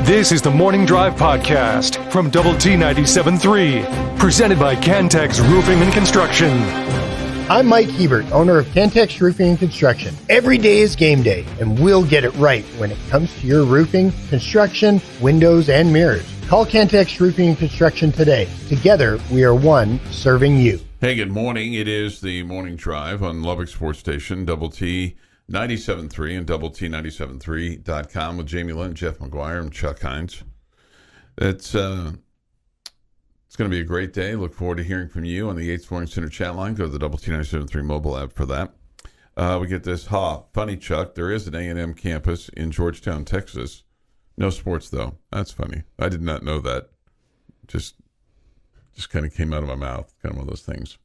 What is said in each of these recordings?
This is the Morning Drive Podcast from Double T 97.3, presented by Cantex Roofing and Construction. I'm Mike Hebert, owner of Cantex Roofing and Construction. Every day is game day, and we'll get it right when it comes to your roofing, construction, windows, and mirrors. Call Cantex Roofing and Construction today. Together, we are one serving you. Hey, good morning. It is the Morning Drive on Lubbock Sports Station, Double T 97.3 and Double T 97.3.com with Jamie Lent, Jeff McGuire, and Chuck Heinz. It's going to be a great day. Look forward to hearing from you on the Yates Morning Center chat line. Go to the Double T 97.3 mobile app for that. We get this, funny, Chuck. There is an A&M campus in Georgetown, Texas. No sports, though. That's funny. I did not know that. Just kind of came out of my mouth. Kind of one of those things.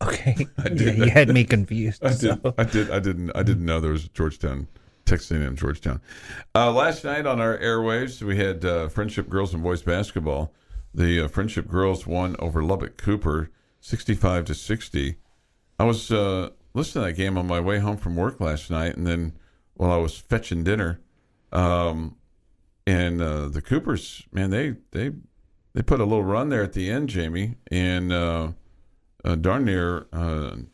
Okay, you had me confused. I didn't know there was Georgetown, Texas A&M Georgetown. Last night on our airwaves, we had Frenship girls and boys basketball. The Frenship girls won over Lubbock Cooper, 65-60. I was listening to that game on my way home from work last night, and then while I was fetching dinner, and the Coopers, man, they put a little run there at the end, Jamie, and darn near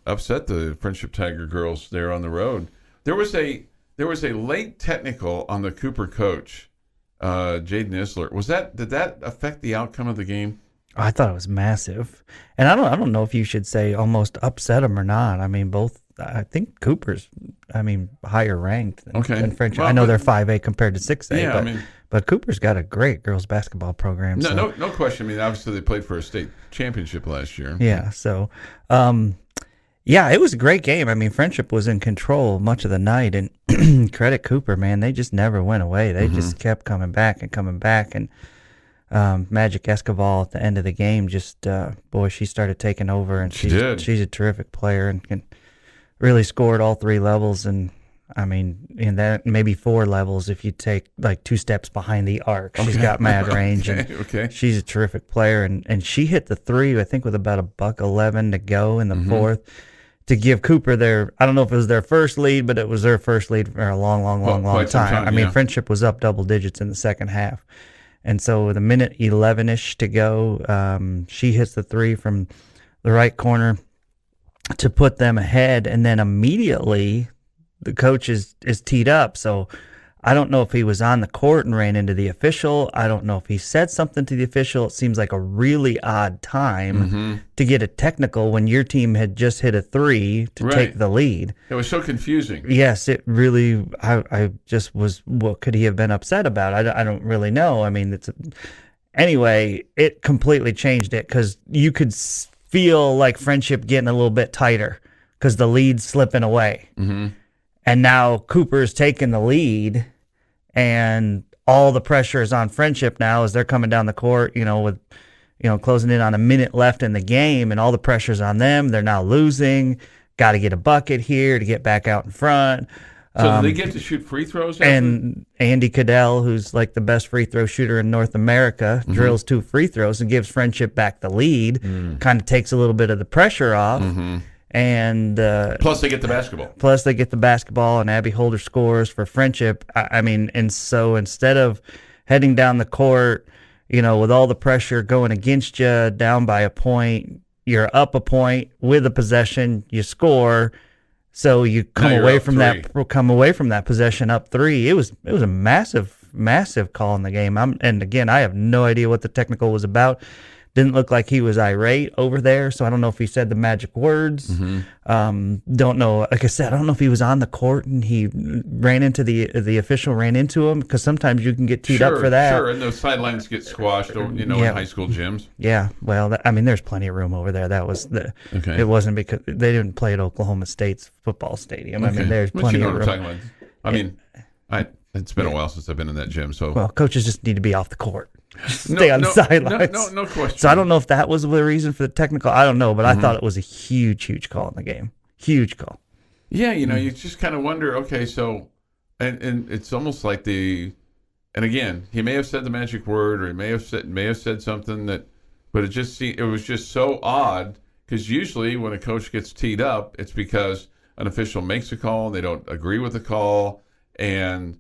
upset the Frenship Tiger girls there on the road. There was a late technical on the Cooper coach, Jaden Isler. Did that affect the outcome of the game? I thought it was massive, and I don't know if you should say almost upset them or not. I mean, both. I think Cooper's, higher ranked than Frenship. Well, I know they're 5A compared to 6A. Yeah, but Cooper's got a great girls basketball program. No question. Obviously they played for a state championship last year. Yeah. So, it was a great game. Frenship was in control much of the night, and credit Cooper, man. They just never went away. They just kept coming back, and Magic Escobar at the end of the game just, she started taking over, and she's a terrific player and really scored all three levels, and in that maybe four levels if you take like two steps behind the arc. She's got mad range, and she's a terrific player, and she hit the three, I think, with about $1:11 to go in the fourth to give Cooper their, I don't know if it was their first lead, but it was their first lead for a long time. Frenship was up double digits in the second half, and so with 1:11-ish to go, she hits the three from the right corner to put them ahead, and then immediately the coach is teed up. So I don't know if he was on the court and ran into the official. I don't know if he said something to the official. It seems like a really odd time to get a technical when your team had just hit a three to take the lead. It was so confusing. Yes, it really, I just was, what could he have been upset about? I don't really know. Anyway, it completely changed it because you could feel like Frenship getting a little bit tighter because the lead's slipping away. And now Cooper's taking the lead, and all the pressure is on Frenship now as they're coming down the court, with closing in on a minute left in the game, and all the pressure's on them. They're now losing. Got to get a bucket here to get back out in front. So do they get to shoot free throws? And Andy Cadell, who's like the best free throw shooter in North America, drills 2 free throws and gives Frenship back the lead. Kind of takes a little bit of the pressure off. And plus they get the basketball. And Abby Holder scores for Frenship. And so instead of heading down the court, with all the pressure going against you, down by a point, you're up a point with a possession, you score. So you come away from that possession up 3. It was a massive call in the game. And again, I have no idea what the technical was about. Didn't look like he was irate over there, so I don't know if he said the magic words. Don't know. Like I said, I don't know if he was on the court and he ran into the official ran into him, because sometimes you can get teed up for that. Sure, and those sidelines get squashed, in high school gyms. Yeah, well, there's plenty of room over there. That was It wasn't because they didn't play at Oklahoma State's football stadium. There's plenty of room. What I'm talking about. It's been a while since I've been in that gym. So coaches just need to be off the court. Stay on the sidelines. No question. So I don't know if that was the reason for the technical. I don't know, but I thought it was a huge call in the game. Huge call. Yeah, you just kind of wonder, okay, so, and it's almost like and again, he may have said the magic word, or he may have said something but it was just so odd, because usually when a coach gets teed up, it's because an official makes a call, they don't agree with the call, and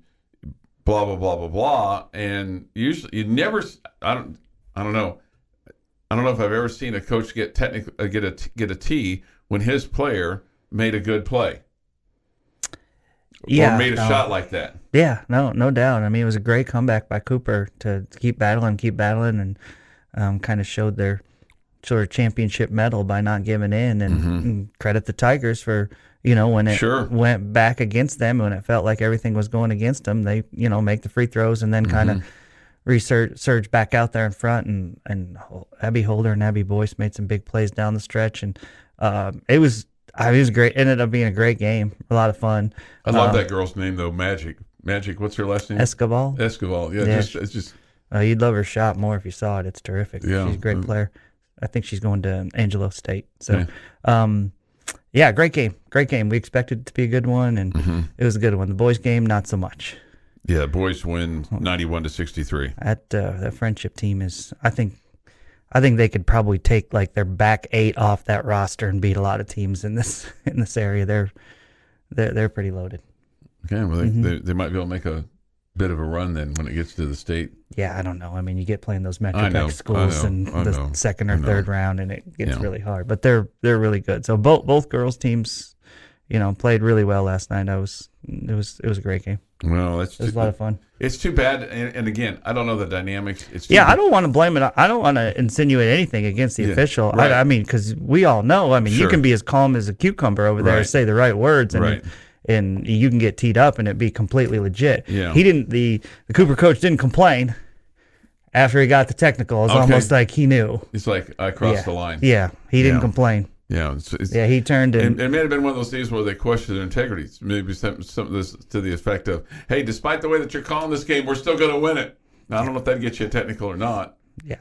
blah blah blah blah blah. And usually, you never. I don't know. I don't know if I've ever seen a coach get a T when his player made a good play. Yeah, or made a shot like that. Yeah, no doubt. I mean, it was a great comeback by Cooper to keep battling, and kind of showed their sort of championship medal by not giving in, and credit the Tigers for, when it went back against them, when it felt like everything was going against them, they, make the free throws and then kind of surge back out there in front, and Abby Holder and Abby Boyce made some big plays down the stretch, and it was great. It ended up being a great game, a lot of fun. I love that girl's name though, Magic. What's her last name? Escobar. Yeah. It's just. You'd love her shot more if you saw it. It's terrific. Yeah. She's a great player. I think she's going to Angelo State. So, great game. Great game. We expected it to be a good one, and it was a good one. The boys' game, not so much. Yeah, boys win 91-63. That Friendship team is, I think they could probably take like their back 8 off that roster and beat a lot of teams in this area. They're pretty loaded. Okay, well they might be able to make a bit of a run then when it gets to the state. Yeah, I don't know. I mean, you get playing those Metroplex schools in the second or third round, and it gets really hard. But they're really good. So both girls teams, played really well last night. It was a great game. Well, it was a lot of fun. It's too bad, and again, I don't know the dynamics. I don't want to blame it. I don't want to insinuate anything against the official. Right. I mean, because we all know. I mean, you can be as calm as a cucumber over there and say the right words, and you can get teed up and it be completely legit. Yeah. He didn't. The Cooper coach didn't complain after he got the technical. It was almost like he knew. It's like I crossed the line. Yeah, he didn't complain. Yeah, he turned and it may have been one of those things where they questioned their integrity. Maybe some of this to the effect of, "Hey, despite the way that you're calling this game, we're still going to win it." Now, I don't know if that gets you a technical or not. Yeah,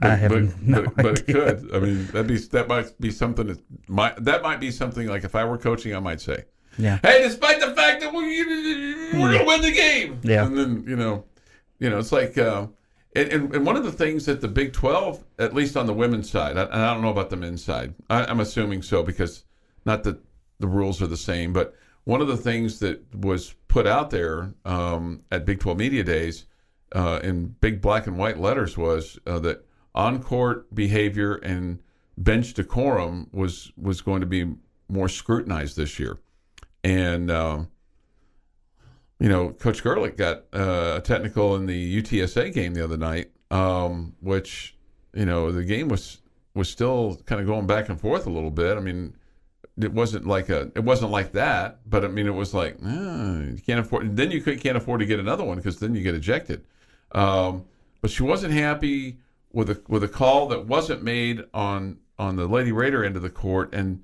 I have no idea. But it could. I mean, that might be something that might be something like if I were coaching, I might say, "Yeah, hey, despite the fact that we're going to win the game." Yeah, and then it's like. And one of the things that the Big 12, at least on the women's side, and I don't know about the men's side, I'm assuming so because not that the rules are the same, but one of the things that was put out there at Big 12 Media Days in big black and white letters was that on-court behavior and bench decorum was going to be more scrutinized this year. And Coach Gerlich got a technical in the UTSA game the other night, which, the game was still kind of going back and forth a little bit. I mean, it wasn't like that, but I mean, it was like, you can't afford, then you can't afford to get another one because then you get ejected. But she wasn't happy with a call that wasn't made on the Lady Raider end of the court, and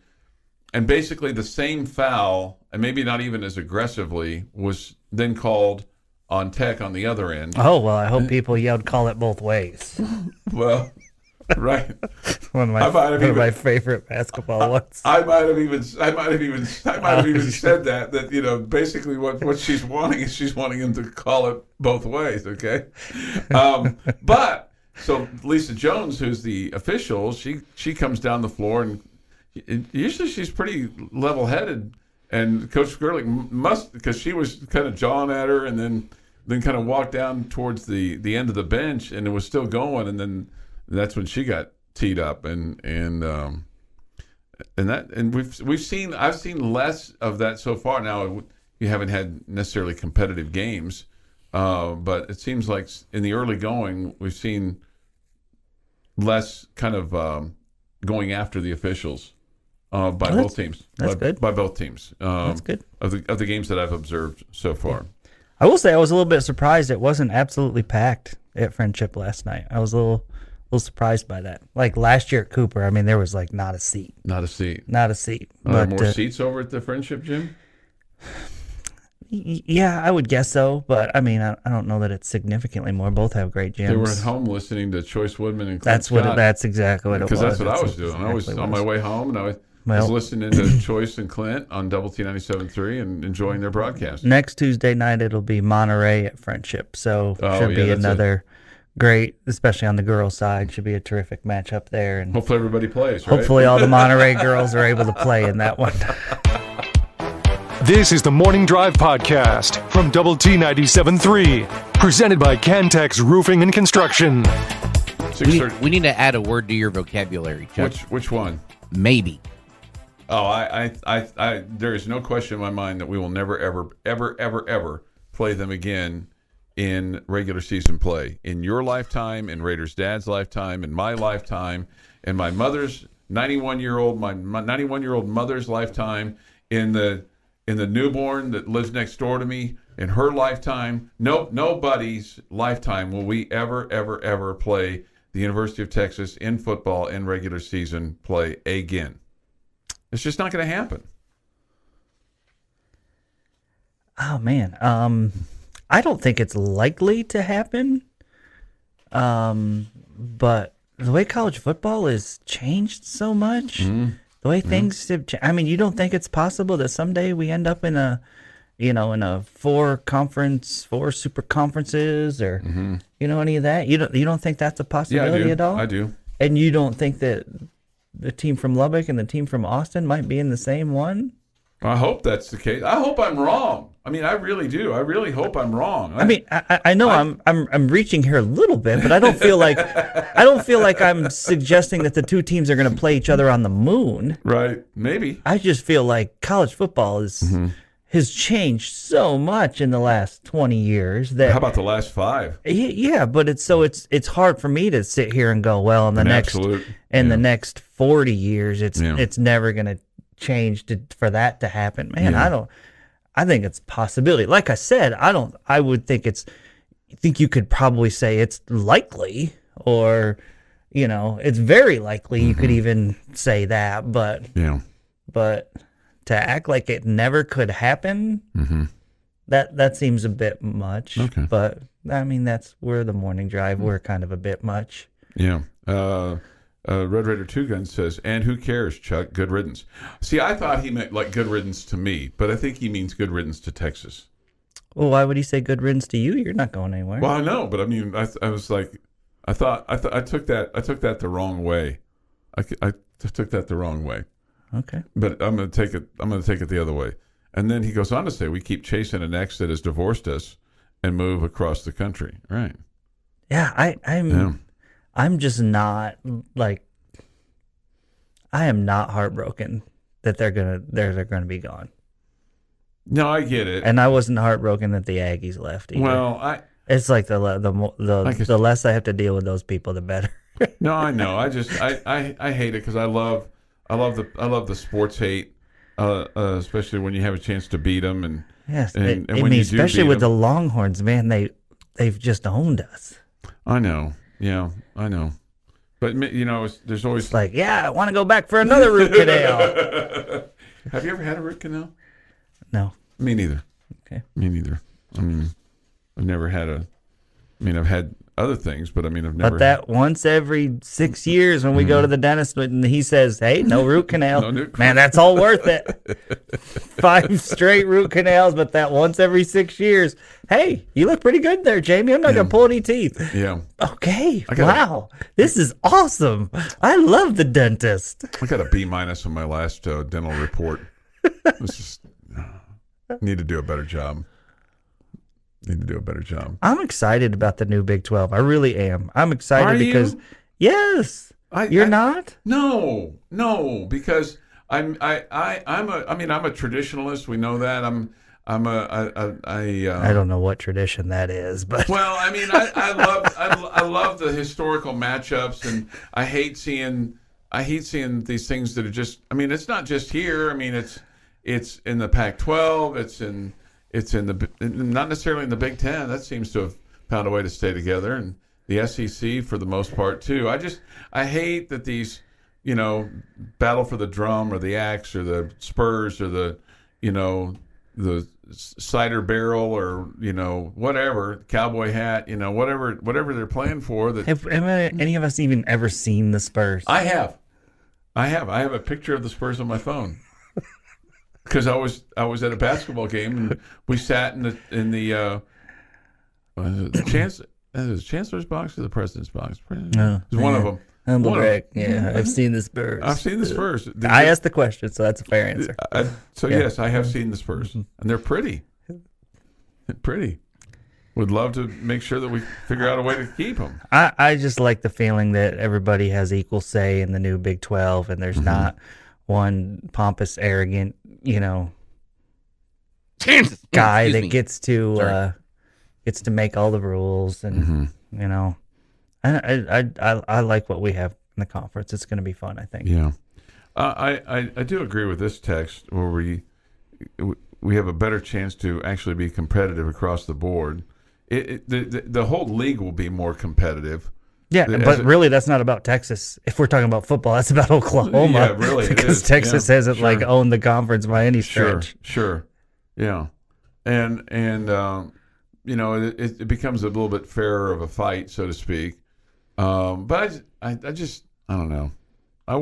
basically the same foul, and maybe not even as aggressively, was then called on Tech on the other end. Oh, well, I hope people yelled "call it both ways." Well, right. one of my favorite basketball ones. I might have even said that basically what she's wanting is she's wanting him to call it both ways. Okay, but so Lisa Jones, who's the official, she comes down the floor, and usually she's pretty level-headed. And Coach Gerlich must, because she was kind of jawing at her, and then kind of walked down towards the end of the bench, and it was still going, and then that's when she got teed up, and I've seen less of that so far. Now you haven't had necessarily competitive games, but it seems like in the early going we've seen less kind of going after the officials. By both teams. That's good. By both teams. That's good. Of the games that I've observed so far. I will say I was a little bit surprised it wasn't absolutely packed at Friendship last night. I was a little surprised by that. Like last year at Cooper, I mean, there was like not a seat. Not a seat. Are there more seats over at the Friendship Gym? Yeah, I would guess so. But I mean, I don't know that it's significantly more. Both have great gyms. They were at home listening to Choice Woodman and Clint Scott. That's exactly what it was. Because that's what I was doing. I was on my way home, and I was listening to Choice and Clint on Double T 97.3 and enjoying their broadcast. Next Tuesday night, it'll be Monterey at Friendship. So should be another great, especially on the girls' side, should be a terrific matchup there. And hopefully everybody plays, right? Hopefully all the Monterey girls are able to play in that one. This is the Morning Drive Podcast from Double T 97.3, presented by Cantex Roofing and Construction. We need to add a word to your vocabulary, Chuck. Which one? Maybe. Oh, I there is no question in my mind that we will never, ever play them again in regular season play. In your lifetime, in Raiders' dad's lifetime, in my lifetime, in my mother's 91-year-old mother's lifetime, in the newborn that lives next door to me, in her lifetime. Nobody's lifetime will we ever play the University of Texas in football in regular season play again. It's just not going to happen. Oh man, I don't think it's likely to happen. But the way college football has changed so much, the way things have changed. I mean, you don't think it's possible that someday we end up in a 4 super conferences, or any of that? You don't think that's a possibility at all? I do. And you don't think that the team from Lubbock and the team from Austin might be in the same one? I hope that's the case. I hope I'm wrong. I mean, I really do. I really hope I'm wrong. I know I'm reaching here a little bit, but I don't feel like I'm suggesting that the two teams are going to play each other on the moon. Right? Maybe. I just feel like college football has changed so much in the last 20 years that. How about the last 5? Yeah, but it's hard for me to sit here and go, well, in the the next 40 years, it's never going to change for that to happen. Man, I think it's a possibility. Like I said, I would think you could probably say it's likely, or it's very likely. You could even say that, but to act like it never could happen, that seems a bit much. Okay. But I mean, we're the Morning Drive. We're kind of a bit much. Yeah. Red Raider 2 Gun says, and who cares, Chuck? Good riddance. See, I thought he meant like good riddance to me, but I think he means good riddance to Texas. Well, why would he say good riddance to you? You're not going anywhere. Well, I know, but I mean, I was like, I took that the wrong way. I took that the wrong way. Okay. But I'm going to take it the other way. And then he goes on to say, we keep chasing an ex that has divorced us and move across the country. Right. Yeah, I'm just not I am not heartbroken that they're gonna be gone. No, I get it. And I wasn't heartbroken that the Aggies left either. Well, it's like the less I have to deal with those people, the better. No, I know. I just I hate it because I love the sports hate, especially when you have a chance to beat them and yes, and when you do especially beat with them. the Longhorns, man, they've just owned us. I know. Yeah, I know. But there's always It's like, yeah, I want to go back for another root canal. Have you ever had a root canal? No. Me neither. Okay. Me neither. I mean, I've never had I've had other things, but I've never. But that once every 6 years when we go to the dentist and he says, hey, no root canal. Man, that's all worth it. 5 straight root canals, but that once every 6 years. Hey, you look pretty good there, Jamie. I'm not going to pull any teeth. Yeah. Okay. Wow. This is awesome. I love the dentist. I got a B- on my last dental report. Need to do a better job. I'm excited about the new Big 12. I really am. I'm excited because yes. You're not? No, because I'm a traditionalist. We know that. I don't know what tradition that is, but well, I love the historical matchups, and I hate seeing these things that are just. It's not just here. It's in the Pac-12. It's not necessarily in the Big Ten. That seems to have found a way to stay together, and the SEC for the most part too. I hate that these, battle for the drum or the axe or the spurs or the cider barrel or whatever, cowboy hat, whatever they're playing for. That have any of us even ever seen the Spurs? I have a picture of the Spurs on my phone. Because I was at a basketball game and we sat in the Chancellor's box or the President's box. It was one of them. Humble One of- brag. Yeah, I've seen the Spurs. I've seen the Spurs. I asked the question, so that's a fair answer. Yes, I have seen the Spurs, and they're pretty. They're pretty. Would love to make sure that we figure out a way to keep them. I just like the feeling that everybody has equal say in the new Big 12, and there's not one pompous, arrogant, Kansas guy Excuse that me. gets to make all the rules, and I like what we have in the conference. It's going to be fun, I think. Yeah, I do agree with this text where we have a better chance to actually be competitive across the board. The whole league will be more competitive. Yeah, but really, that's not about Texas. If we're talking about football, that's about Oklahoma. Yeah, really, it because is. Texas Yeah, hasn't sure. owned the conference by any stretch. Sure, yeah, and it becomes a little bit fairer of a fight, so to speak. But I don't know. I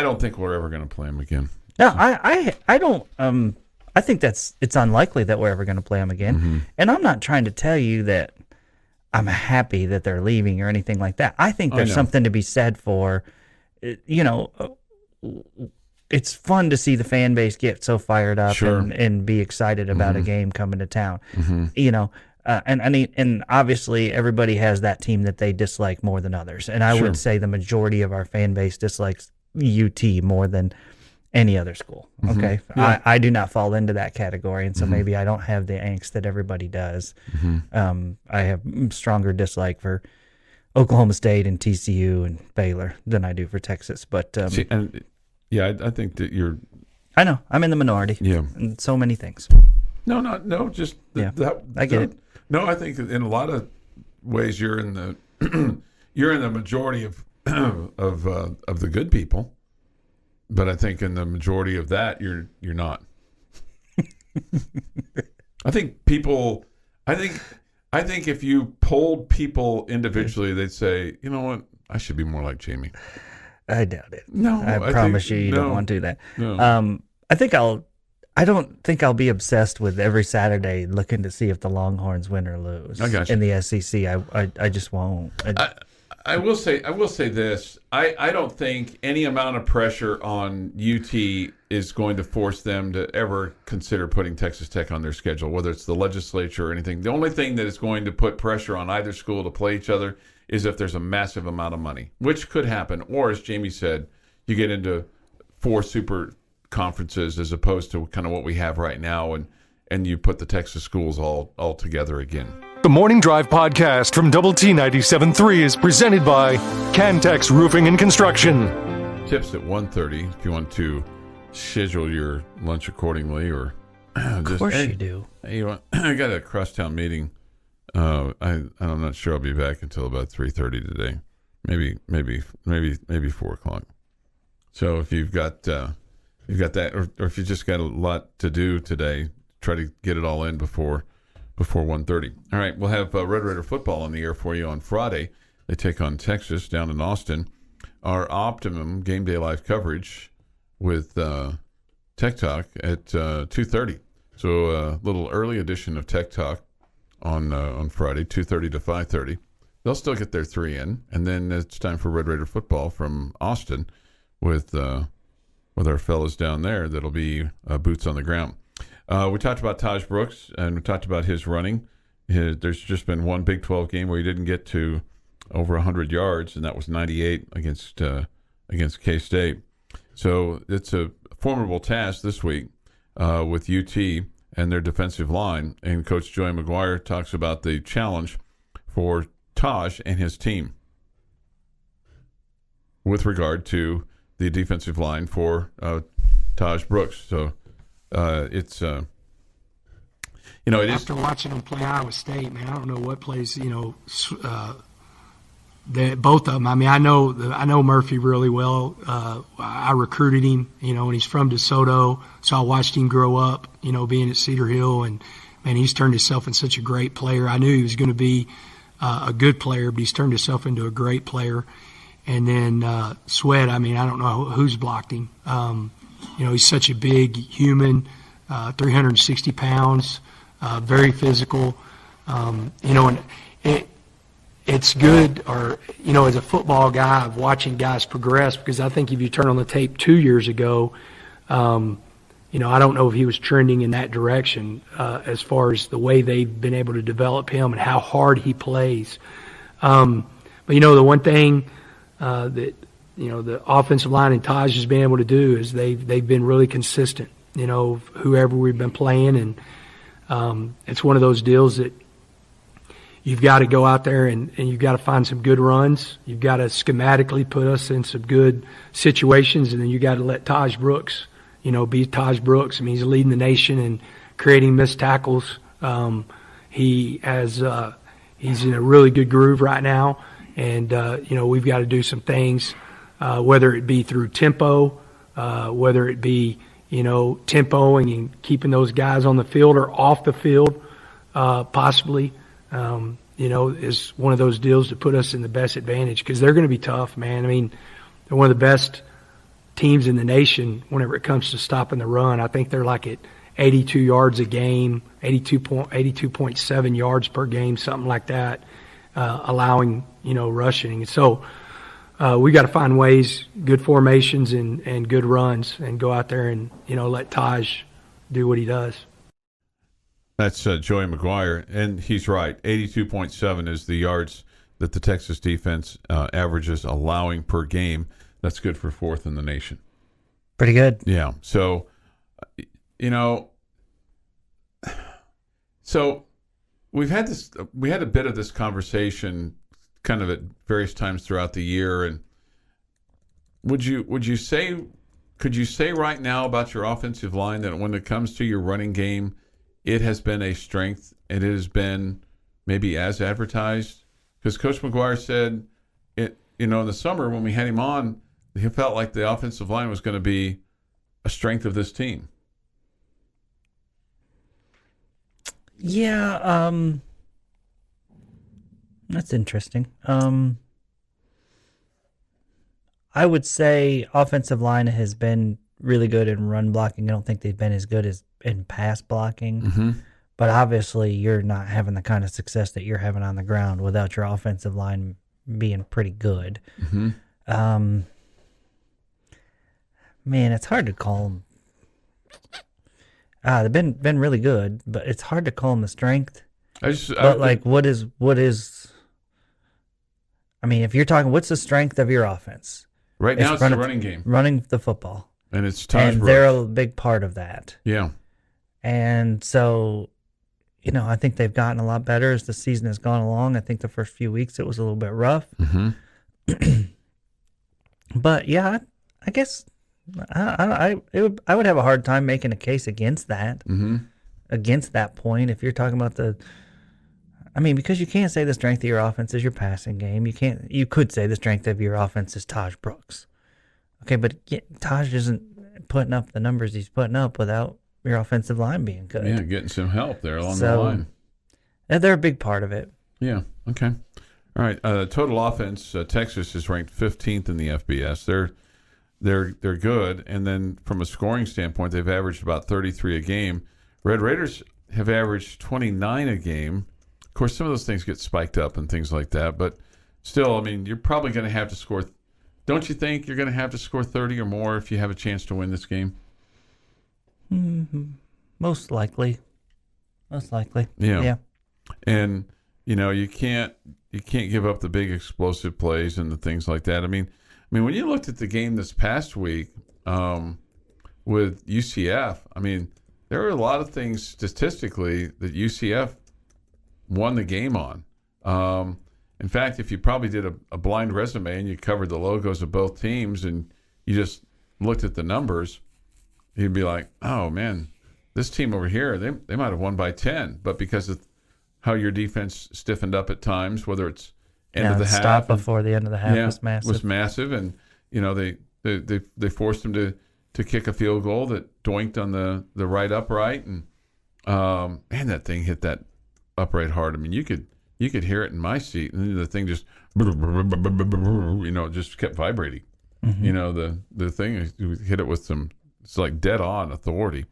don't think we're ever going to play them again. No, I don't. I think it's unlikely that we're ever going to play them again. And I'm not trying to tell you that I'm happy that they're leaving or anything like that. I think there's something to be said for, it's fun to see the fan base get so fired up and be excited about a game coming to town. And obviously everybody has that team that they dislike more than others. And I would say the majority of our fan base dislikes UT more than any other school. Okay. Yeah. I do not fall into that category. And so maybe I don't have the angst that everybody does. I have stronger dislike for Oklahoma State and TCU and Baylor than I do for Texas. But I think that you're. I know I'm in the minority. Yeah. In so many things. No. Just I get it. No, I think in a lot of ways you're in the majority of the good people. But I think in the majority of that, you're not. I think if you polled people individually, they'd say, you know what, I should be more like Jamie. I doubt it. No, I promise you don't want to do that. No. I don't think I'll be obsessed with every Saturday looking to see if the Longhorns win or lose. I got you. In the SEC. I just won't. I will say this. I don't think any amount of pressure on UT is going to force them to ever consider putting Texas Tech on their schedule, whether it's the legislature or anything. The only thing that is going to put pressure on either school to play each other is if there's a massive amount of money, which could happen. Or, as Jamie said, you get into 4 super conferences as opposed to kind of what we have right now, and you put the Texas schools all together again. The Morning Drive podcast from Double T 97.3 is presented by Cantex Roofing and Construction. Tips at 1:30 if you want to schedule your lunch accordingly, or Of course you do. Hey, I got a crosstown meeting. I'm not sure I'll be back until about 3:30 today, maybe 4:00. So if you've got that, or if you just got a lot to do today, try to get it all in before 1:30. All right, we'll have Red Raider football on the air for you on Friday. They take on Texas down in Austin. Our Optimum Game Day Live coverage with Tech Talk at 2:30. So a little early edition of Tech Talk on Friday, 2:30 to 5:30. They'll still get their 3 in, and then it's time for Red Raider football from Austin with our fellas down there. That'll be boots on the ground. We talked about Taj Brooks, and we talked about his running. There's just been one Big 12 game where he didn't get to over 100 yards, and that was 98 against K-State. So it's a formidable task this week with UT and their defensive line. And Coach Joey McGuire talks about the challenge for Taj and his team with regard to the defensive line for Taj Brooks. So it's it is. After watching them play Iowa State, man, I don't know what plays. Both of them. I mean, I know Murphy really well. I recruited him, and he's from DeSoto, so I watched him grow up. Being at Cedar Hill, and man, he's turned himself into such a great player. I knew he was going to be a good player, but he's turned himself into a great player. And then Sweat. I mean, I don't know who's blocked him. He's such a big human, 360 pounds, very physical. And it's it's good, or, as a football guy, of watching guys progress, because I think if you turn on the tape 2 years ago, I don't know if he was trending in that direction as far as the way they've been able to develop him and how hard he plays. But the one thing that the offensive line and Taj has been able to do is they've been really consistent. Whoever we've been playing, and it's one of those deals that you've got to go out there and you've got to find some good runs. You've got to schematically put us in some good situations, and then you got to let Taj Brooks, be Taj Brooks. I mean, he's leading the nation in creating missed tackles. He's in a really good groove right now, and we've got to do some things, whether it be through tempo, whether it be tempoing and keeping those guys on the field or off the field, possibly. Is one of those deals to put us in the best advantage, because they're going to be tough, man. I mean, they're one of the best teams in the nation whenever it comes to stopping the run. I think they're like at 82 yards a game, 82.7 yards per game, something like that, allowing, rushing. And so we got to find ways, good formations and good runs, and go out there and, let Taj do what he does. That's Joey McGuire, and he's right. 82.7 is the yards that the Texas defense averages allowing per game. That's good for fourth in the nation. Pretty good. Yeah. So, so we had a bit of this conversation kind of at various times throughout the year. And could you say right now about your offensive line that when it comes to your running game, it has been a strength, and it has been maybe as advertised? Because Coach McGuire said, in the summer when we had him on, he felt like the offensive line was going to be a strength of this team. Yeah, that's interesting. I would say offensive line has been really good in run blocking. I don't think they've been as good as in pass blocking. Mm-hmm. But obviously you're not having the kind of success that you're having on the ground without your offensive line being pretty good. Mm-hmm. Man, it's hard to call them. They've been really good, but it's hard to call them a strength. What is? I mean, if you're talking, what's the strength of your offense? Right now, it's the running game, running the football, and it's Taj Brooks. They're a big part of that. Yeah, and so, I think they've gotten a lot better as the season has gone along. I think the first few weeks it was a little bit rough, but yeah, I guess. I would have a hard time making a case against that, against that point. If you're talking about because you can't say the strength of your offense is your passing game. You could say the strength of your offense is Taj Brooks. Okay, but Taj isn't putting up the numbers he's putting up without your offensive line being good. Yeah, getting some help there along the line. They're a big part of it. Yeah. Okay. All right. Total offense. Texas is ranked 15th in the FBS. They're good, and then from a scoring standpoint, they've averaged about 33 a game. Red Raiders have averaged 29 a game. Of course, some of those things get spiked up and things like that, but still, I mean, you're probably going to have to score. Don't you think you're going to have to score 30 or more if you have a chance to win this game? Mm-hmm. Most likely. Yeah. And you can't give up the big explosive plays and the things like that. I mean, when you looked at the game this past week with UCF, there were a lot of things statistically that UCF won the game on. In fact, if you probably did a blind resume and you covered the logos of both teams and you just looked at the numbers, you'd be like, oh, man, this team over here, they might have won by 10. But because of how your defense stiffened up at times, whether it's end of the half. Stop before the end of the half was massive. And they forced him to kick a field goal that doinked on the right upright, and that thing hit that upright hard. I mean, you could hear it in my seat, and the thing just just kept vibrating. Mm-hmm. The thing hit it with it's like dead on authority.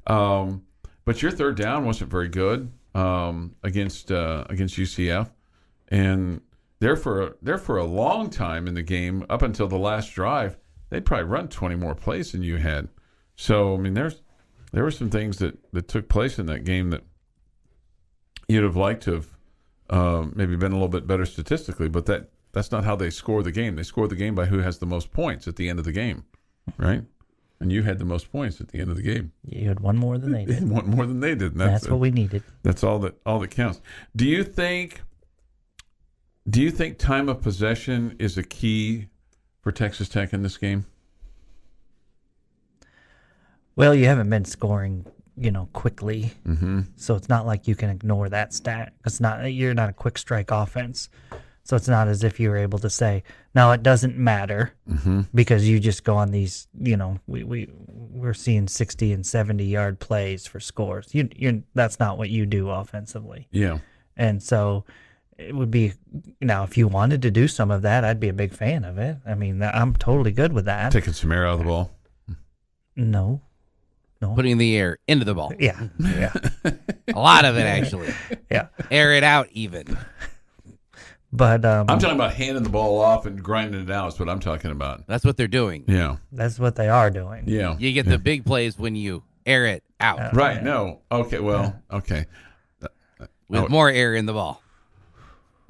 But your third down wasn't very good against UCF. And there for a long time in the game up until the last drive. They'd probably run 20 more plays than you had. So I mean, there were some things that took place in that game that you'd have liked to have maybe been a little bit better statistically, but that's not how they score the game. They score the game by who has the most points at the end of the game, right? And you had the most points at the end of the game. You had one more than they did. One more than they did. And that's what we needed. That's all that counts. Do you think time of possession is a key for Texas Tech in this game? Well, you haven't been scoring, quickly, Mm-hmm. so it's not like you can ignore that stat. You're not a quick strike offense, so it's not as if you were able to say, now it doesn't matter because you just go on these. We're seeing 60 and 70-yard plays for scores. That's not what you do offensively. Yeah, and so it would be if you wanted to do some of that, I'd be a big fan of it. I mean, I'm totally good with that. taking some air out of the ball. No. Putting the air into the ball. Yeah. A lot of it, actually. Yeah. Air it out even. But I'm talking about handing the ball off and grinding it out is what I'm talking about. That's what they're doing. Yeah. that's what they are doing. Yeah. You get the big plays when you air it out Right. No. Okay. Well, okay. with more air in the ball.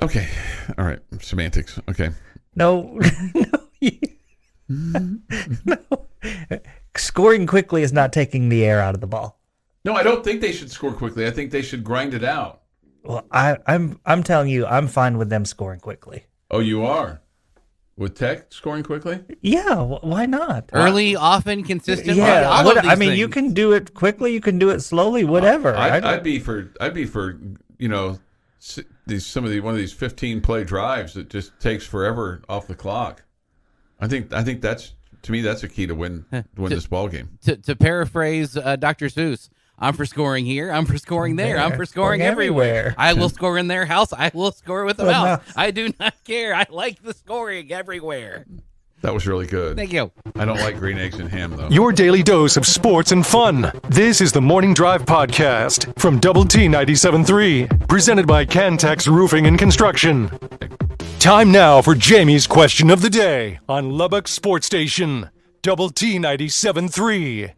Okay. All right. Semantics. Okay. No. No. Scoring quickly is not taking the air out of the ball. No, I don't think they should score quickly. I think they should grind it out. Well, I'm telling you, I'm fine with them scoring quickly. Oh, you are? With Tech scoring quickly? Yeah, why not? Early, often, consistent. Yeah, all of these you things. can do it quickly, you can do it slowly, whatever. I'd be for some of these 15 play drives that just takes forever off the clock. I think that's, to me, that's a key to win this ball game. To paraphrase Dr. Seuss, I'm for scoring here. I'm for scoring there. I'm for scoring everywhere. I will score in their house. I will score with the mouse. I do not care. I like the scoring everywhere. That was really good. Thank you. I don't like green eggs and ham, though. Your daily dose of sports and fun. This is the Morning Drive Podcast from Double T 97.3, presented by Cantex Roofing and Construction. Time now for Jamie's question of the day on Lubbock Sports Station, Double T 97.3.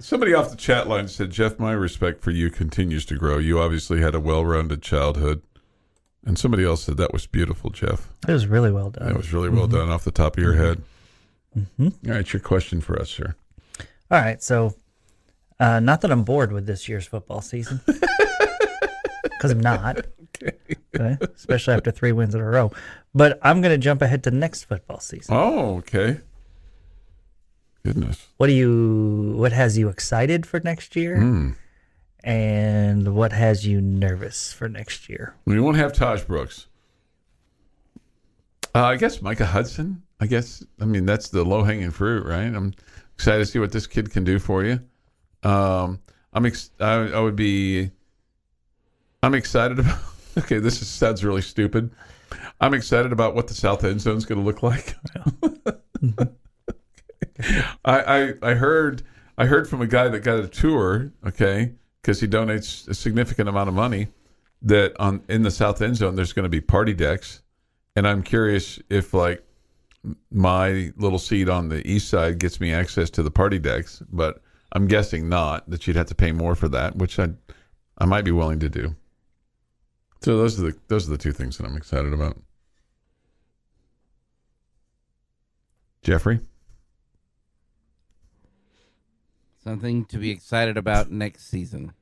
Somebody off the chat line said, Jeff, my respect for you continues to grow. You obviously had a well-rounded childhood. And somebody else said, that was beautiful, Jeff. It was really well done. That was really well done off the top of your head. All right, your question for us, sir. All right, so not that I'm bored with this year's football season, because I'm not, okay, especially after 3 wins in a row. But I'm going to jump ahead to next football season. Oh, okay. Goodness. What has you excited for next year? And what has you nervous for next year? We won't have Taj Brooks. I guess Micah Hudson. I mean, that's the low-hanging fruit, right? I'm excited to see what this kid can do for you. I'm excited about. Okay, sounds really stupid. I'm excited about what the south end zone is going to look like. I heard from a guy that got a tour. Okay, because he donates a significant amount of money. That in the south end zone there's going to be party decks, and I'm curious if like my little seat on the east side gets me access to the party decks, but I'm guessing not. That you'd have to pay more for that, which I might be willing to do. So those are the two things that I'm excited about. Jeffrey? Something to be excited about next season.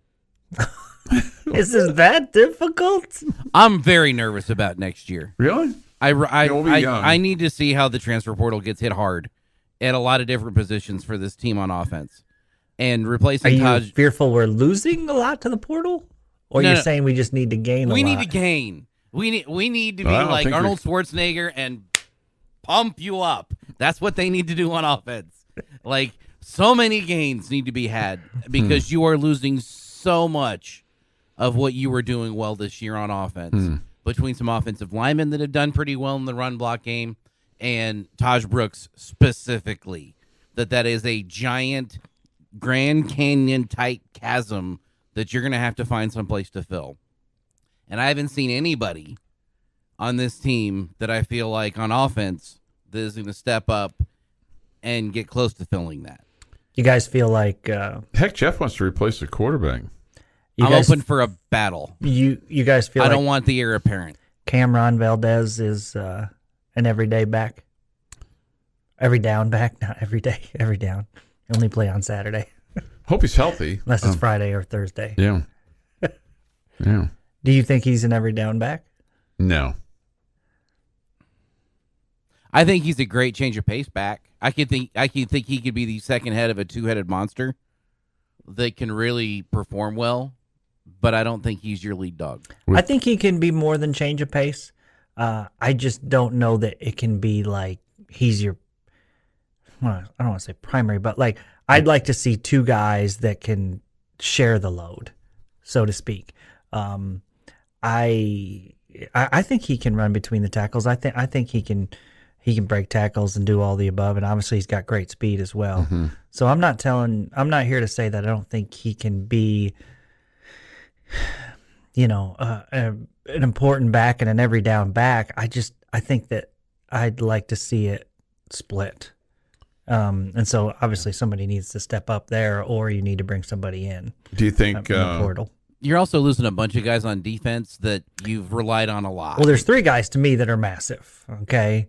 Is this that difficult? I'm very nervous about next year. Really? I need to see how the transfer portal gets hit hard at a lot of different positions for this team on offense. And replacing Are Taj. you fearful we're losing a lot to the portal? Or you're saying we just need to gain a lot? We need to gain. We need to be like Arnold Schwarzenegger and pump you up. That's what they need to do on offense. Like, so many gains need to be had because you are losing so much of what you were doing well this year on offense. Between some offensive linemen that have done pretty well in the run block game and Taj Brooks specifically. That is a giant Grand Canyon-type chasm that you're going to have to find someplace to fill. And I haven't seen anybody on this team that I feel like on offense that is going to step up and get close to filling that. You guys feel like heck, Jeff wants to replace the quarterback. I'm open for a battle. You guys feel I like don't want the heir apparent. Cameron Valdez is an everyday back? Every down back? Not every day, every down. Only play on Saturday. Hope he's healthy. Unless it's Friday or Thursday. Yeah. Yeah. Do you think he's an every down back? No. I think he's a great change of pace back. I can think he could be the second head of a two-headed monster that can really perform well, but I don't think he's your lead dog. I think he can be more than change of pace. I just don't know that it can be like he's your, well, I don't want to say primary, but like I'd like to see two guys that can share the load, so to speak. I think he can run between the tackles. I think he can break tackles and do all the above, and obviously he's got great speed as well. Mm-hmm. So I'm not here to say that I don't think he can be, an important back and an every down back. I think that I'd like to see it split. And so obviously somebody needs to step up there, or you need to bring somebody in. Do you think in the portal? You're also losing a bunch of guys on defense that you've relied on a lot. Well, there's three guys to me that are massive. Okay.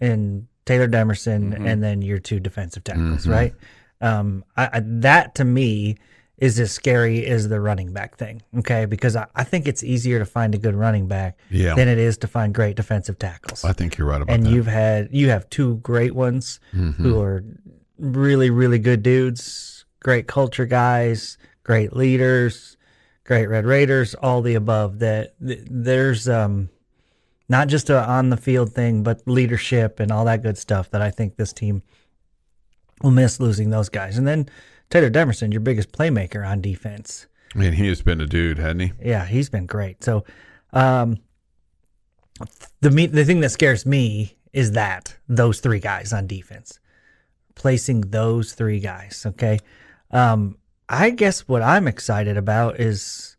And Taylor Demerson, Mm-hmm. and then your two defensive tackles, right? That to me is as scary as the running back thing, okay? Because I think it's easier to find a good running back than it is to find great defensive tackles. I think you're right about and that. you have two great ones who are really, really good dudes, great culture guys, great leaders, great Red Raiders, all the above. That there's not just a on the field thing, but leadership and all that good stuff that I think this team will miss losing those guys. And then Taylor Demerson, your biggest playmaker on defense. Man, he has been a dude, hasn't he? Yeah, he's been great. So the thing that scares me is those three guys on defense. Placing those three guys, okay? I guess what I'm excited about is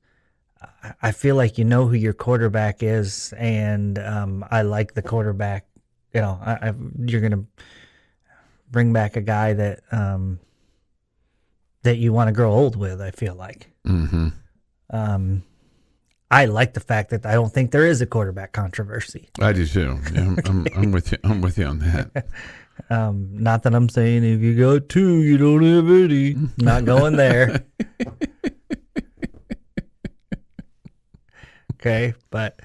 I feel like you know who your quarterback is, and I like the quarterback. You're going to bring back a guy that that you want to grow old with, I feel like. Mm-hmm. I like the fact that I don't think there is a quarterback controversy. I do too. Yeah, I'm with you. I'm with you on that. Not that I'm saying if you got two, you don't have any. Not going there. Okay, but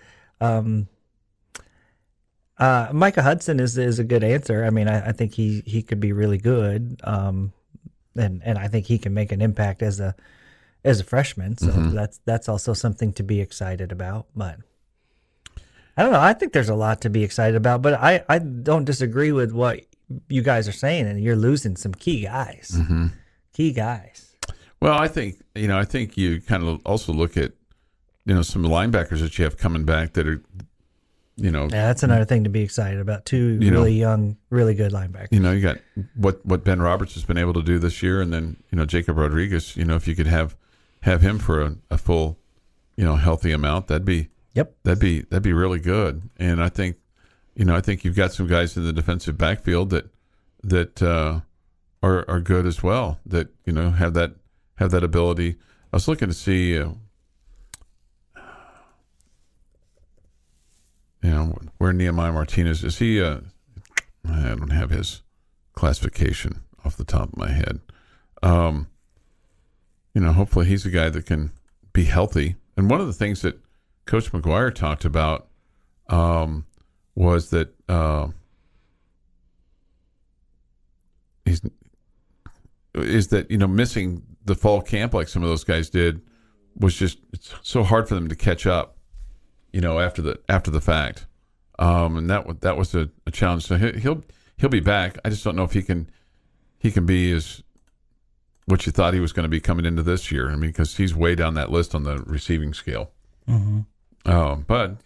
Micah Hudson is a good answer. I mean, I think he could be really good, and I think he can make an impact as a freshman. So that's also something to be excited about. But I don't know. I think there's a lot to be excited about. But I don't disagree with what you guys are saying, and you're losing some key guys. Mm-hmm. Key guys. Well, I think you kind of also look at some linebackers that you have coming back that are Yeah, that's another thing to be excited about. Two really young, really good linebackers. You got what Ben Roberts has been able to do this year, and then Jacob Rodriguez. If you could have him for a full, healthy amount, that'd be really good. And I think you've got some guys in the defensive backfield that are good as well. That have that ability. I was looking to see. Where Nehemiah Martinez is. He? I don't have his classification off the top of my head. Hopefully he's a guy that can be healthy. And one of the things that Coach McGuire talked about was that missing the fall camp like some of those guys did was just it's so hard for them to catch up. After the fact, and that was a challenge. So he'll be back. I just don't know if he can be as what you thought he was going to be coming into this year. I mean, because he's way down that list on the receiving scale. Mm-hmm. But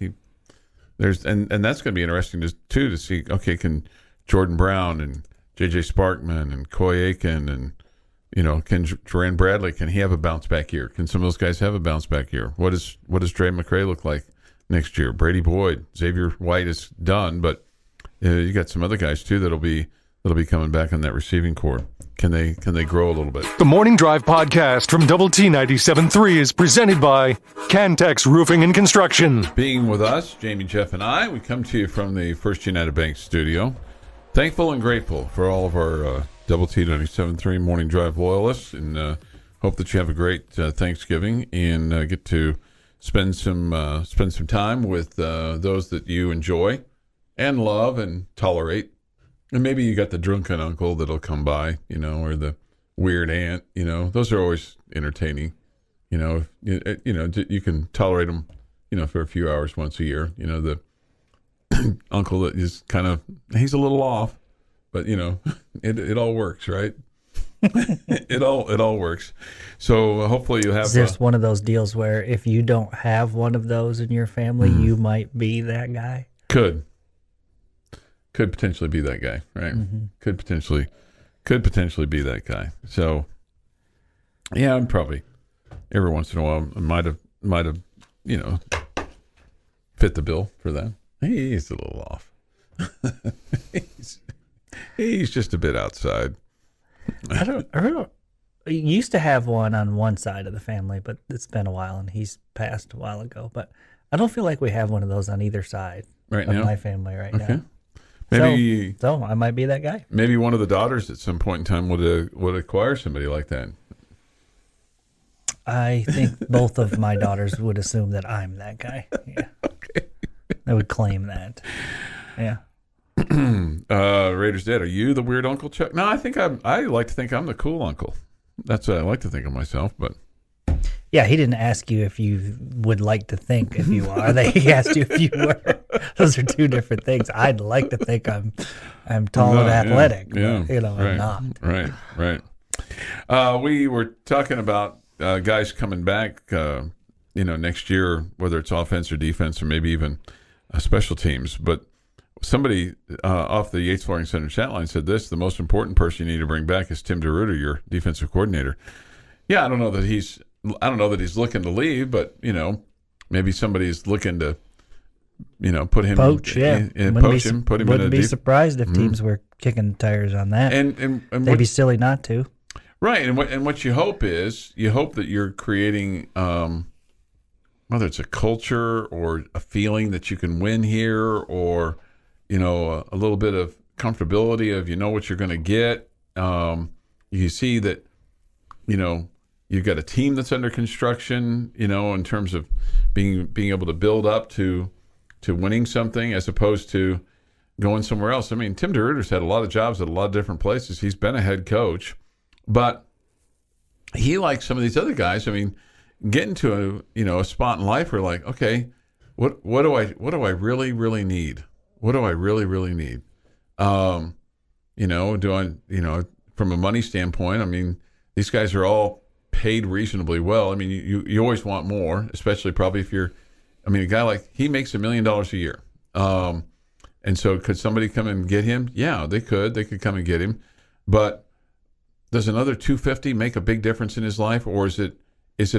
that's going to be interesting to see. Okay, can Jordan Brown and J.J. Sparkman and Coy Aiken and can Duran Bradley, can he have a bounce back year? Can some of those guys have a bounce back year? What does Dre McRae look like next year? Brady Boyd, Xavier White is done, but you got some other guys too that'll be coming back on that receiving core. Can they grow a little bit? The Morning Drive podcast from Double T 97.3 is presented by Cantex Roofing and Construction. Being with us, Jamie, Jeff, and I, we come to you from the First United Bank studio. Thankful and grateful for all of our Double T 97.3 Morning Drive loyalists, and hope that you have a great Thanksgiving and get to spend some time with those that you enjoy and love and tolerate. And maybe you got the drunken uncle that'll come by, or the weird aunt, those are always entertaining. You can tolerate them, for a few hours once a year. The uncle that is he's a little off, but it all works, right? it all works. So hopefully you have. Is this one of those deals where if you don't have one of those in your family, you might be that guy? Could potentially be that guy, right? Mm-hmm. Could potentially be that guy. So, yeah, I'm probably every once in a while I might have fit the bill for that. He's a little off. he's just a bit outside. I don't. You used to have one on one side of the family, but it's been a while, and he's passed a while ago. But I don't feel like we have one of those on either side of my family right now. Maybe so I might be that guy. Maybe one of the daughters at some point in time would acquire somebody like that. I think both of my daughters would assume that I'm that guy. Yeah. Okay. They would claim that. Yeah. Raiders Dead. Are you the weird uncle, Chuck? No, I like to think I'm the cool uncle. That's what I like to think of myself, but. Yeah, he didn't ask you if you would like to think if you are. He asked you if you were. Those are two different things. I'd like to think I'm tall and athletic. Yeah, but, right, I'm not. Right. We were talking about guys coming back, next year, whether it's offense or defense or maybe even special teams. But somebody off the Yates Flooring Center chat line said this: the most important person you need to bring back is Tim DeRuiter, your defensive coordinator. Yeah, I don't know that he's looking to leave, but maybe somebody's looking to put him poach. Put him wouldn't be surprised if teams were kicking tires on that. And they'd be silly not to. Right, and what you hope is that you're creating whether it's a culture or a feeling that you can win here, or a little bit of comfortability of what you're going to get. You see that you've got a team that's under construction, in terms of being able to build up to winning something as opposed to going somewhere else. I mean, Tim DeRuiter's had a lot of jobs at a lot of different places. He's been a head coach, but he, like some of these other guys, I mean, getting to a spot in life where like, okay, what do I really, really need? What do I really, really need? Do I, from a money standpoint, I mean, these guys are all paid reasonably well. I mean, you always want more, especially probably if you're, a guy like, he makes $1 million a year. And so could somebody come and get him? Yeah, they could come and get him. But does another $250 make a big difference in his life? Or is it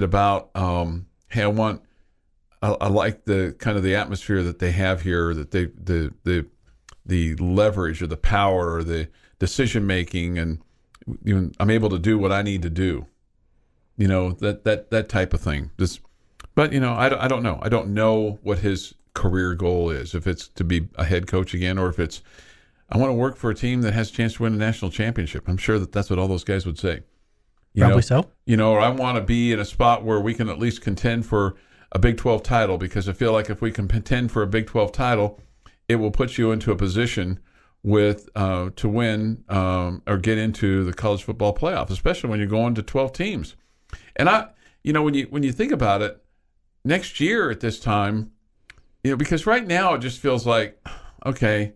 about, hey, I like the kind of the atmosphere that they have here, that the leverage or the power or the decision making, and I'm able to do what I need to do. That type of thing. But I don't know. I don't know what his career goal is. If it's to be a head coach again, or if it's, I want to work for a team that has a chance to win a national championship. I'm sure that's what all those guys would say. Probably so. Or I want to be in a spot where we can at least contend for a Big 12 title, because I feel like if we can contend for a Big 12 title, it will put you into a position to win or get into the college football playoff, especially when you're going to 12 teams. And when you think about it, next year at this time, because right now it just feels like, okay,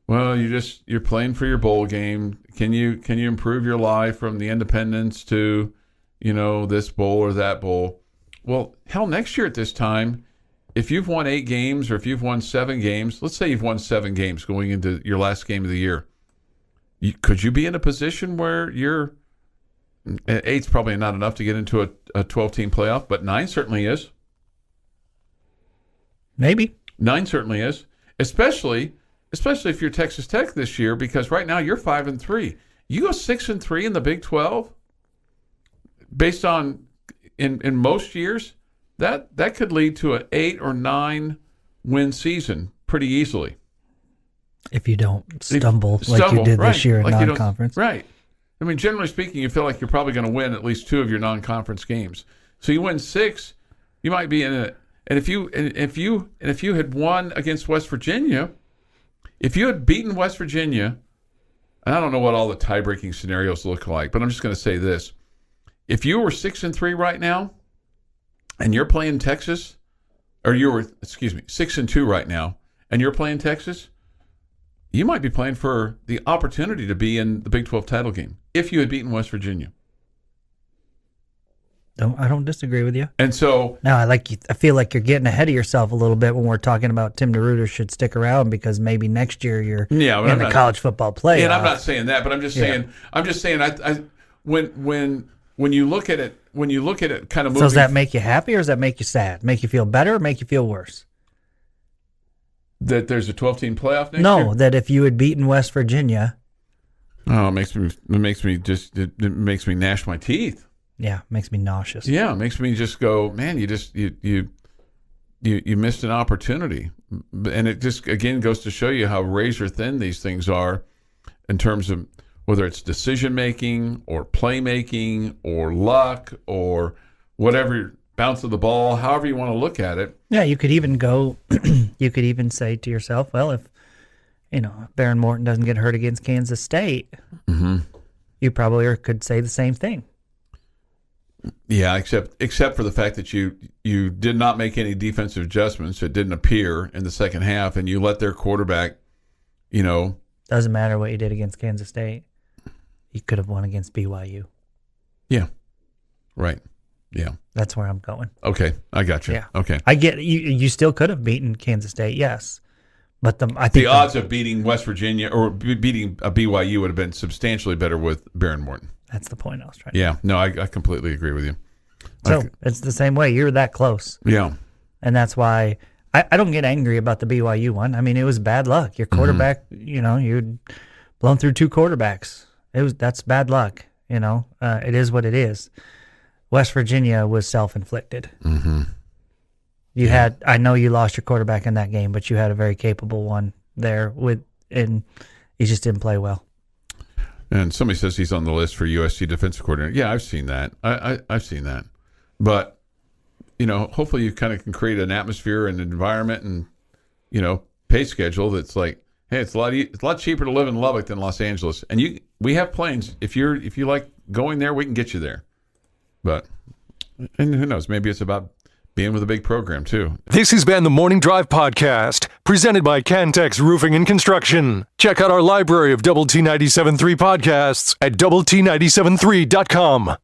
well, you're playing for your bowl game. Can you improve your life from the Independence to, this bowl or that bowl? Well, hell, next year at this time, if you've won 8 games or if you've won 7 games, let's say you've won 7 games going into your last game of the year, could you be in a position where you're 8's probably not enough to get into a 12-team playoff, but 9 certainly is. Maybe 9 certainly is, especially if you're Texas Tech this year, because right now you're 5-3. You go 6-3 in the Big 12, based on in most years, that could lead to an 8 or 9 win season pretty easily. if you don't stumble like you did this year in non-conference. Right. I mean, generally speaking, you feel like you're probably going to win at least 2 of your non-conference games. So you win 6, you might be in it. And if you had won against West Virginia, if you had beaten West Virginia, and I don't know what all the tie-breaking scenarios look like, but I'm just going to say this: if you were 6-3 right now, and you're playing Texas, or 6-2 right now, and you're playing Texas, you might be playing for the opportunity to be in the Big 12 title game if you had beaten West Virginia. I don't disagree with you. And so now I feel like you're getting ahead of yourself a little bwhen we're talking about Tim DeRuyter should stick around because maybe next year you're in the college football playoff. Yeah, and I'm not saying that, but I'm just saying when you look at it kind of moving. So does that make you happy or does that make you sad? Make you feel better or make you feel worse? That there's a 12-team playoff next year? No, that if you had beaten West Virginia. Oh, it makes me gnash my teeth. Yeah, makes me nauseous. Yeah, it makes me just go, man, you missed an opportunity. And it just, again, goes to show you how razor thin these things are in terms of whether it's decision-making or play-making or luck or whatever, bounce of the ball, however you want to look at it. Yeah, you could even go, you could even say to yourself, well, if Baron Morton doesn't get hurt against Kansas State, you probably could say the same thing. Yeah, except for the fact that you did not make any defensive adjustments. It didn't appear in the second half, and you let their quarterback, Doesn't matter what you did against Kansas State. You could have won against BYU. Yeah. Right. Yeah. That's where I'm going. Okay, I got you. Yeah. Okay. I get you still could have beaten Kansas State, yes. But I think the odds of beating West Virginia or beating a BYU would have been substantially better with Baron Morton. That's the point I was trying to make. No, I completely agree with you. So it's the same way. You're that close. Yeah. And that's why I don't get angry about the BYU one. I mean, it was bad luck. Your quarterback, you'd blown through 2 quarterbacks. That's bad luck. It is what it is. West Virginia was self-inflicted. Mm-hmm. I know you lost your quarterback in that game, but you had a very capable one there and he just didn't play well. And somebody says he's on the list for USC defensive coordinator. Yeah, I've seen that. I've seen that. But, hopefully you kind of can create an atmosphere and environment and, pay schedule that's like, hey, it's a lot cheaper to live in Lubbock than Los Angeles. And we have planes. If you like going there, we can get you there. But, and who knows, maybe it's about being with a big program, too. This has been the Morning Drive Podcast, presented by Cantex Roofing and Construction. Check out our library of Double T 97.3 podcasts at doublet97.3.com.